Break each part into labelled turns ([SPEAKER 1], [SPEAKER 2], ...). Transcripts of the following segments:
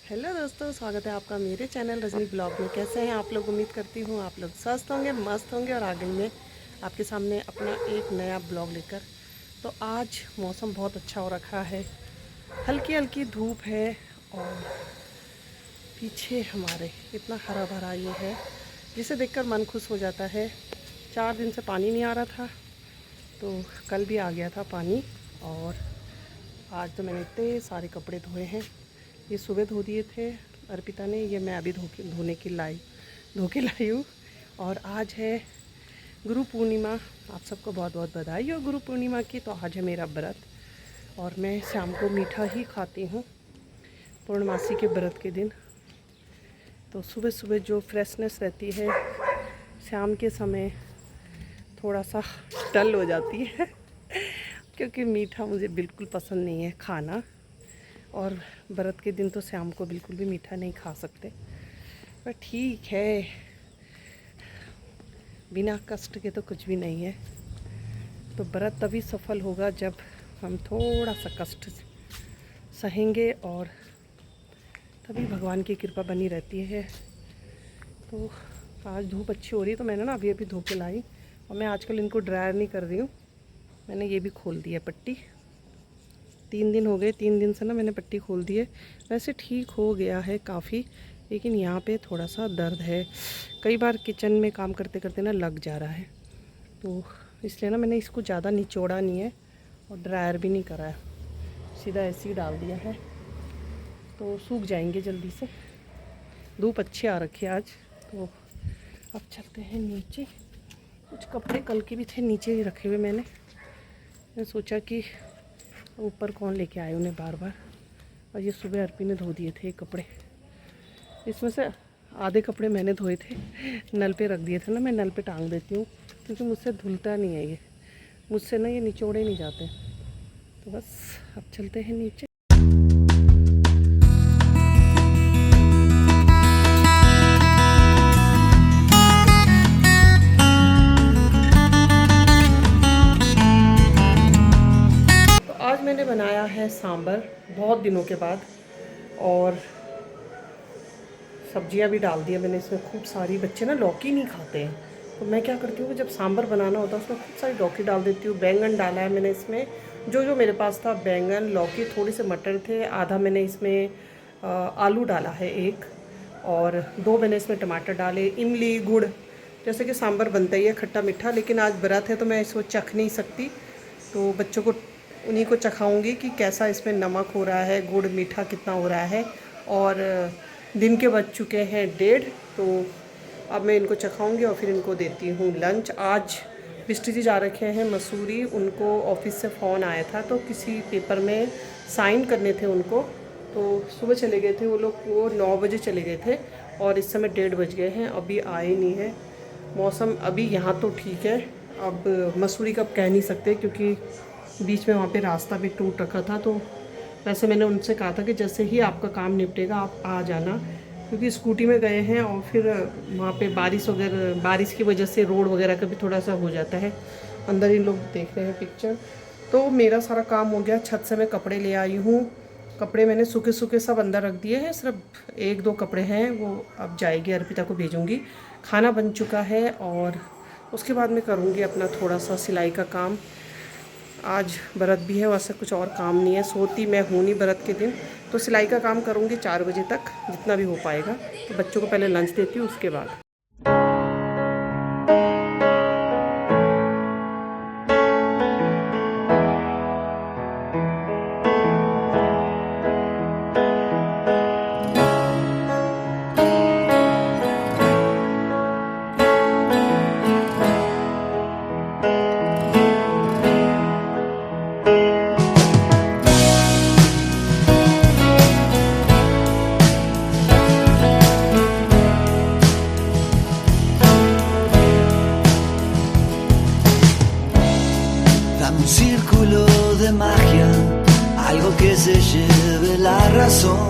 [SPEAKER 1] Hello दोस्तों, स्वागत है आपका मेरे चैनल रजनी ब्लॉग में। कैसे हैं आप लोग? उम्मीद करती हूँ आप लोग स्वस्थ होंगे, मस्त होंगे। और आगे में आपके सामने अपना एक नया ब्लॉग लेकर। तो आज मौसम बहुत अच्छा हो रखा है, हल्की हल्की धूप है और पीछे हमारे इतना हरा भरा ये है जिसे देखकर मन खुश हो जाता है। 4 दिन से पानी नहीं आ रहा था, तो कल भी आ गया था पानी। और आज तो मैंने इतने सारे कपड़े धोए हैं। ये सुबह धो दिए थे अर्पिता ने, ये मैं अभी धो के लाई हूँ। और आज है गुरु पूर्णिमा। आप सबको बहुत बहुत बधाई हो गुरु पूर्णिमा की। तो आज है मेरा व्रत और मैं शाम को मीठा ही खाती हूँ पूर्णमासी के व्रत के दिन। तो सुबह सुबह जो फ्रेशनेस रहती है शाम के समय थोड़ा सा डल हो जाती है क्योंकि मीठा मुझे बिल्कुल पसंद नहीं है खाना। और व्रत के दिन तो शाम को बिल्कुल भी मीठा नहीं खा सकते, पर ठीक है, बिना कष्ट के तो कुछ भी नहीं है। तो व्रत तभी सफल होगा जब हम थोड़ा सा कष्ट सहेंगे, और तभी भगवान की कृपा बनी रहती है। तो आज धूप अच्छी हो रही है, तो मैंने ना अभी अभी धो के लाई। और मैं आजकल इनको ड्रायर नहीं कर रही हूँ, मैंने ये भी खोल दी है पट्टी। 3 दिन हो गए, 3 दिन से ना मैंने पट्टी खोल दी है। वैसे ठीक हो गया है काफ़ी, लेकिन यहाँ पे थोड़ा सा दर्द है। कई बार किचन में काम करते करते ना लग जा रहा है, तो इसलिए ना मैंने इसको ज़्यादा निचोड़ा नहीं है और ड्रायर भी नहीं करा है, सीधा ऐसे ही डाल दिया है। तो सूख जाएंगे जल्दी से। धूप अच्छी आ रखी है आज। तो अब चलते हैं नीचे। कुछ कपड़े कल के भी थे नीचे ही रखे हुए मैंने सोचा कि ऊपर कौन लेके आए उन्हें बार बार। और ये सुबह अर्पी ने धो दिए थे कपड़े। इसमें से आधे कपड़े मैंने धोए थे, नल पे रख दिए थे ना, मैं नल पे टांग देती हूँ क्योंकि मुझसे धुलता नहीं है ये, मुझसे ना ये निचोड़े नहीं जाते। तो बस अब चलते हैं नीचे। तो आज मैंने बनाया है सांभर बहुत दिनों के बाद, और सब्जियां भी डाल दिया मैंने इसमें खूब सारी। बच्चे ना लौकी नहीं खाते हैं, तो मैं क्या करती हूँ कि जब सांभर बनाना होता है उसमें खूब सारी लौकी डाल देती हूँ। बैंगन डाला है मैंने इसमें, जो मेरे पास था, बैंगन, लौकी, थोड़े से मटर थे, आधा मैंने इसमें आलू डाला है एक, और 2 मैंने इसमें टमाटर डाले, इमली, गुड़। जैसे कि सांभर बनता ही है खट्टा मीठा, लेकिन आज व्रत है तो मैं इसको चख नहीं सकती, तो बच्चों को उन्हीं को चखाऊँगी कि कैसा इसमें नमक हो रहा है, गुड़ मीठा कितना हो रहा है। और दिन के बज चुके हैं 1:30, तो अब मैं इनको चखाऊंगी और फिर इनको देती हूँ लंच। आज मिस्ट्री जी जा रखे हैं मसूरी, उनको ऑफिस से फ़ोन आया था, तो किसी पेपर में साइन करने थे उनको। तो सुबह चले गए थे वो लोग, वो 9 बजे चले गए थे और इस समय 1:30 बज गए हैं, अभी आए नहीं है। मौसम अभी यहाँ तो ठीक है, अब मसूरी का कह नहीं सकते क्योंकि बीच में वहाँ पे रास्ता भी टूट रखा था। तो वैसे मैंने उनसे कहा था कि जैसे ही आपका काम निपटेगा आप आ जाना, क्योंकि स्कूटी में गए हैं और फिर वहाँ पे बारिश की वजह से रोड वगैरह का भी थोड़ा सा हो जाता है। अंदर ही लोग देख रहे हैं पिक्चर। तो मेरा सारा काम हो गया, छत से मैं कपड़े ले आई हूँ। कपड़े मैंने सूखे सूखे सब अंदर रख दिए हैं, सिर्फ 1-2 कपड़े हैं, वो अब जाएगी, अर्पिता को भेजूँगी। खाना बन चुका है और उसके बाद मैं करूँगी अपना थोड़ा सा सिलाई का काम। आज व्रत भी है, वैसे कुछ और काम नहीं है, सोती मैं हूँ नहीं व्रत के दिन, तो सिलाई का काम करूँगी 4 बजे तक जितना भी हो पाएगा। तो बच्चों को पहले लंच देती हूँ, उसके बाद।
[SPEAKER 2] Un círculo de magia, algo que se lleve la razón.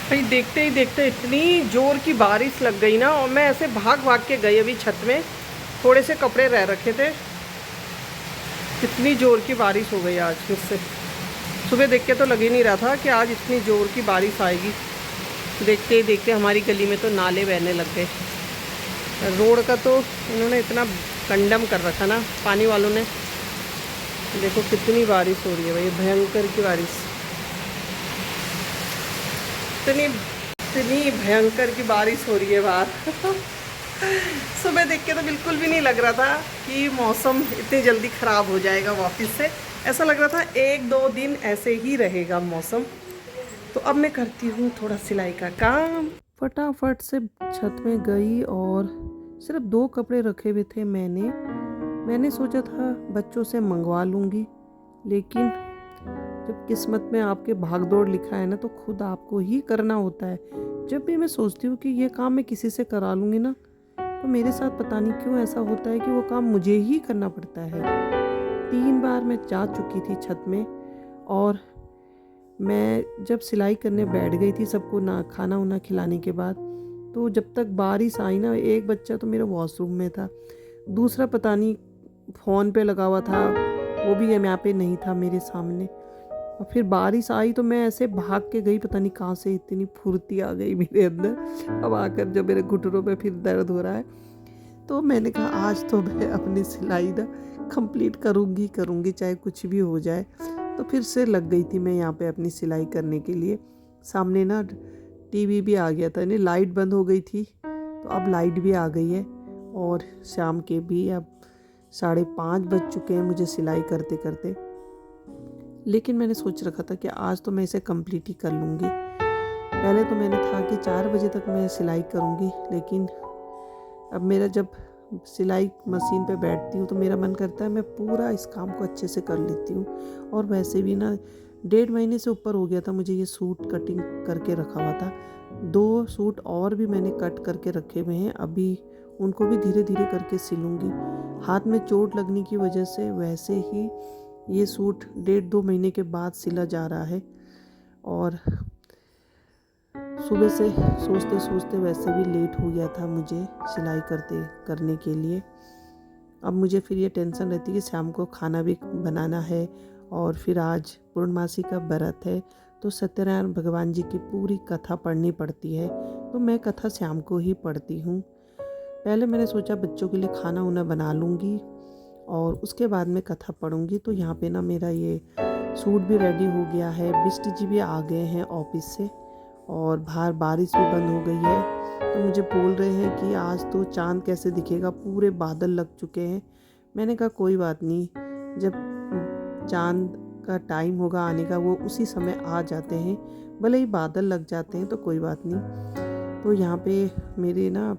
[SPEAKER 1] भाई देखते ही देखते इतनी जोर की बारिश लग गई ना, और मैं ऐसे भाग भाग के गई अभी छत में, थोड़े से कपड़े रह रखे थे। कितनी जोर की बारिश हो गई आज मुझसे। सुबह देख के तो लग ही नहीं रहा था कि आज इतनी ज़ोर की बारिश आएगी। देखते ही देखते हमारी गली में तो नाले बहने लग गए। रोड का तो इन्होंने इतना कंडम कर रखा ना पानी वालों ने। देखो कितनी बारिश हो रही है भाई, भयंकर की बारिश, इतनी इतनी भयंकर की बारिश हो रही है बाहर। सुबह देख के तो बिल्कुल भी नहीं लग रहा था कि मौसम इतनी जल्दी ख़राब हो जाएगा वापस से। ऐसा लग रहा था 1-2 दिन ऐसे ही रहेगा मौसम। तो अब मैं करती हूँ थोड़ा सिलाई का काम। फटाफट से छत में गई और सिर्फ 2 कपड़े रखे हुए थे मैंने सोचा था बच्चों से मंगवा लूँगी, लेकिन जब किस्मत में आपके भाग दौड़ लिखा है ना तो खुद आपको ही करना होता है। जब भी मैं सोचती हूँ कि ये काम मैं किसी से करा लूँगी ना, तो मेरे साथ पता नहीं क्यों ऐसा होता है कि वो काम मुझे ही करना पड़ता है। 3 बार मैं जा चुकी थी छत में, और मैं जब सिलाई करने बैठ गई थी सबको ना खाना वाना खिलाने के बाद, तो जब तक बारिश आई ना, एक बच्चा तो मेरा वॉशरूम में था, दूसरा पता नहीं फ़ोन पे लगा हुआ था, वो भी यहाँ पे नहीं था मेरे सामने। और फिर बारिश आई तो मैं ऐसे भाग के गई, पता नहीं कहाँ से इतनी फुर्ती आ गई मेरे अंदर। अब आकर जब मेरे घुटनों पे फिर दर्द हो रहा है, तो मैंने कहा आज तो मैं अपनी सिलाई ना कंप्लीट करूँगी चाहे कुछ भी हो जाए। तो फिर से लग गई थी मैं यहाँ पे अपनी सिलाई करने के लिए। सामने ना टीवी भी आ गया था, नहीं लाइट बंद हो गई थी, तो अब लाइट भी आ गई है, और शाम के भी अब 5:30 बज चुके हैं मुझे सिलाई करते करते। लेकिन मैंने सोच रखा था कि आज तो मैं इसे कंप्लीट ही कर लूँगी। पहले तो मैंने था कि 4 बजे तक मैं सिलाई करूँगी, लेकिन अब मेरा जब सिलाई मशीन पे बैठती हूँ तो मेरा मन करता है मैं पूरा इस काम को अच्छे से कर लेती हूँ। और वैसे भी ना 1.5 महीने से ऊपर हो गया था मुझे ये सूट कटिंग करके रखा हुआ था। 2 सूट और भी मैंने कट करके रखे हुए हैं, अभी उनको भी धीरे धीरे करके सिलूँगी। हाथ में चोट लगने की वजह से वैसे ही ये सूट 1.5-2 महीने के बाद सिला जा रहा है, और सुबह से सोचते सोचते वैसे भी लेट हो गया था मुझे सिलाई करने के लिए। अब मुझे फिर ये टेंशन रहती है कि शाम को खाना भी बनाना है, और फिर आज पूर्णमासी का व्रत है, तो सत्यनारायण भगवान जी की पूरी कथा पढ़नी पड़ती है, तो मैं कथा शाम को ही पढ़ती हूँ। पहले मैंने सोचा बच्चों के लिए खाना वाना बना लूँगी और उसके बाद में कथा पढ़ूँगी। तो यहाँ पे ना मेरा ये सूट भी रेडी हो गया है, बिष्ट जी भी आ गए हैं ऑफिस से, और बाहर बारिश भी बंद हो गई है। तो मुझे बोल रहे हैं कि आज तो चाँद कैसे दिखेगा, पूरे बादल लग चुके हैं। मैंने कहा कोई बात नहीं, जब चाँद का टाइम होगा आने का वो उसी समय आ जाते हैं, भले ही बादल लग जाते हैं तो कोई बात नहीं। तो यहाँ पे मेरे ना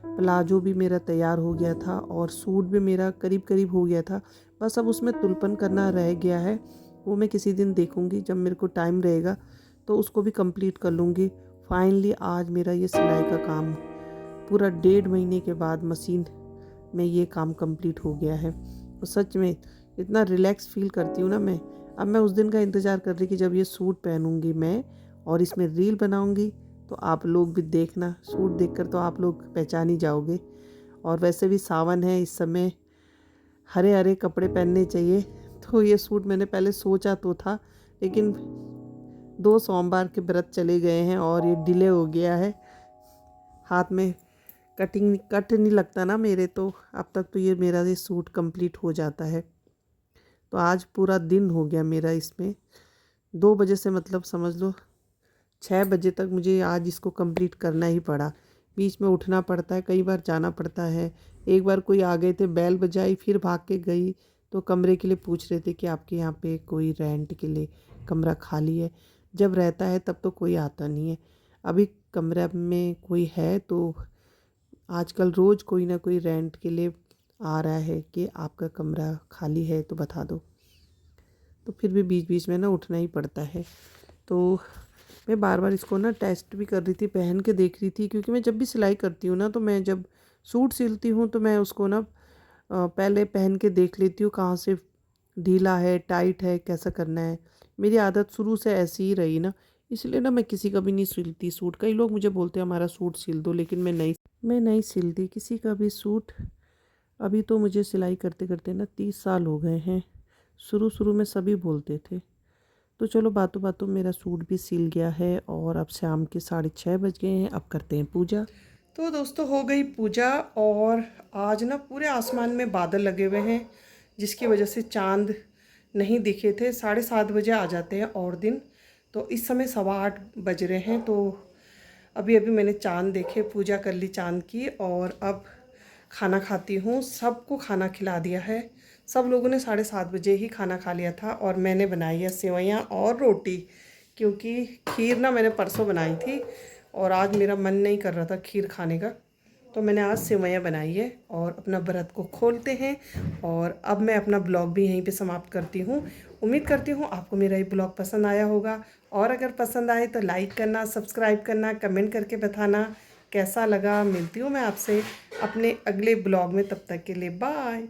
[SPEAKER 1] प्लाजो भी मेरा तैयार हो गया था और सूट भी मेरा करीब करीब हो गया था, बस अब उसमें तुलपन करना रह गया है, वो मैं किसी दिन देखूंगी जब मेरे को टाइम रहेगा तो उसको भी कंप्लीट कर लूँगी। फाइनली आज मेरा ये सिलाई का काम पूरा 1.5 महीने के बाद मशीन में ये काम कंप्लीट हो गया है, और सच में इतना रिलैक्स फील करती हूँ ना मैं। अब मैं उस दिन का इंतज़ार कर रही कि जब ये सूट पहनूंगी मैं और इसमें रील बनाऊंगी, तो आप लोग भी देखना, सूट देखकर तो आप लोग पहचान ही जाओगे। और वैसे भी सावन है, इस समय हरे हरे कपड़े पहनने चाहिए, तो ये सूट मैंने पहले सोचा तो था, लेकिन 2 सोमवार के व्रत चले गए हैं और ये डिले हो गया है। हाथ में कट नहीं लगता ना मेरे, तो अब तक तो ये मेरा ये सूट कंप्लीट हो जाता है। तो आज पूरा दिन हो गया मेरा इसमें, 2 बजे से मतलब समझ लो 6 बजे तक मुझे आज इसको कंप्लीट करना ही पड़ा। बीच में उठना पड़ता है, कई बार जाना पड़ता है। एक बार कोई आ गए थे, बेल बजाई, फिर भाग के गई तो कमरे के लिए पूछ रहे थे कि आपके यहाँ पे कोई रेंट के लिए कमरा खाली है। जब रहता है तब तो कोई आता नहीं है, अभी कमरे में कोई है तो आजकल रोज़ कोई ना कोई रेंट के लिए आ रहा है कि आपका कमरा खाली है तो बता दो। तो फिर भी बीच बीच में ना उठना ही पड़ता है। तो मैं बार बार इसको ना टेस्ट भी कर रही थी, पहन के देख रही थी, क्योंकि मैं जब भी सिलाई करती हूँ ना, तो मैं जब सूट सिलती हूँ तो मैं उसको ना पहले पहन के देख लेती हूँ कहाँ से ढीला है, टाइट है, कैसा करना है। मेरी आदत शुरू से ऐसी ही रही ना, इसलिए ना मैं किसी का भी नहीं सिलती सूट। कई लोग मुझे बोलते हैं हमारा सूट सिल दो, लेकिन मैं नहीं सिलती किसी का भी सूट। अभी तो मुझे सिलाई करते करते ना 30 साल हो गए हैं। शुरू में सभी बोलते थे, तो चलो बातों बातों मेरा सूट भी सिल गया है और अब शाम के 6:30 बज गए हैं। अब करते हैं पूजा। तो दोस्तों हो गई पूजा और आज ना पूरे आसमान में बादल लगे हुए हैं जिसकी वजह से चांद नहीं दिखे थे। 7:30 बजे आ जाते हैं और दिन। तो इस समय 8:15 बज रहे हैं। तो अभी अभी मैंने चांद देखे, पूजा कर ली चांद की और अब खाना खाती हूँ। सबको खाना खिला दिया है। सब लोगों ने 7:30 बजे ही खाना खा लिया था और मैंने बनाई है सेवइयाँ और रोटी, क्योंकि खीर ना मैंने परसों बनाई थी और आज मेरा मन नहीं कर रहा था खीर खाने का, तो मैंने आज सेवइयाँ बनाई है और अपना व्रत को खोलते हैं। और अब मैं अपना ब्लॉग भी यहीं पे समाप्त करती हूँ। उम्मीद करती हूँ आपको मेरा ये ब्लॉग पसंद आया होगा और अगर पसंद आए तो लाइक करना, सब्सक्राइब करना, कमेंट करके बताना कैसा लगा। मिलती हूँ मैं आपसे अपने अगले ब्लॉग में, तब तक के लिए बाय।